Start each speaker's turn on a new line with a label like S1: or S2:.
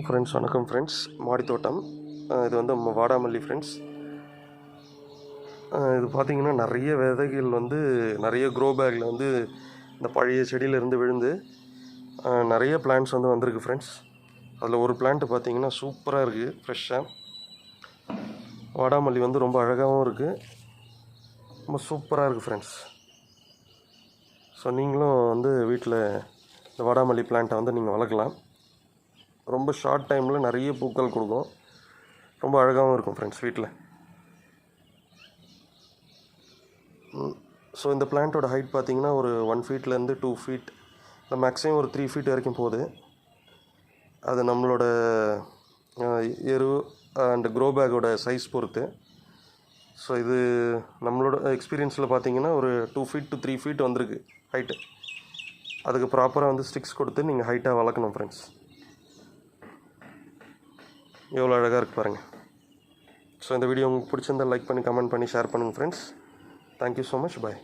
S1: Friends வணக்கம் friends. மாடி தோட்டம் இது வந்து வாடாமல்லி ஃப்ரெண்ட்ஸ். இது பார்த்திங்கன்னா நிறைய விதைகள் வந்து நிறைய க்ரோ பேக்கில் வந்து இந்த பழைய செடியிலேருந்து விழுந்து நிறைய பிளான்ட்ஸ் வந்து வந்திருக்கு ஃப்ரெண்ட்ஸ். அதில் ஒரு பிளான்ட்டு பார்த்திங்கன்னா சூப்பராக இருக்குது, ஃப்ரெஷ்ஷாக. வாடாமல்லி வந்து ரொம்ப அழகாகவும் இருக்குது, ரொம்ப சூப்பராக இருக்குது ஃப்ரெண்ட்ஸ். ஸோ நீங்களும் வந்து வீட்டில் இந்த வாடாமல்லி பிளான்ட்டை வந்து நீங்கள் வளர்க்கலாம். ரொம்ப ஷார்ட் டைமில் நிறைய பூக்கள் கொடுக்கும், ரொம்ப அழகாகவும் இருக்கும் ஃப்ரெண்ட்ஸ் வீட்டில். ஸோ இந்த பிளான்ட்டோட ஹைட் பார்த்திங்கன்னா ஒரு 1 ஃபீட்லேருந்து 2 ஃபீட், இல்லை மேக்ஸிமம் ஒரு 3 ஃபீட் வரைக்கும் போகுது. அது நம்மளோட எரு அண்ட் க்ரோ பேக்கோட சைஸ் பொறுத்து. ஸோ இது நம்மளோட எக்ஸ்பீரியன்ஸில் பார்த்திங்கன்னா ஒரு 2 ஃபீட் to 3 ஃபீட் வந்திருக்கு ஹைட்டு. அதுக்கு ப்ராப்பராக வந்து ஸ்டிக்ஸ் கொடுத்து நீங்கள் ஹைட்டாக வளர்க்கணும் ஃப்ரெண்ட்ஸ். எவ்வளோ அழகாக இருக்குது பாருங்கள். ஸோ இந்த வீடியோ உங்களுக்கு பிடிச்சிருந்தால் லைக் பண்ணி, கமெண்ட் பண்ணி, ஷேர் பண்ணுங்கள் ஃப்ரெண்ட்ஸ். Thank you so much. பாய்.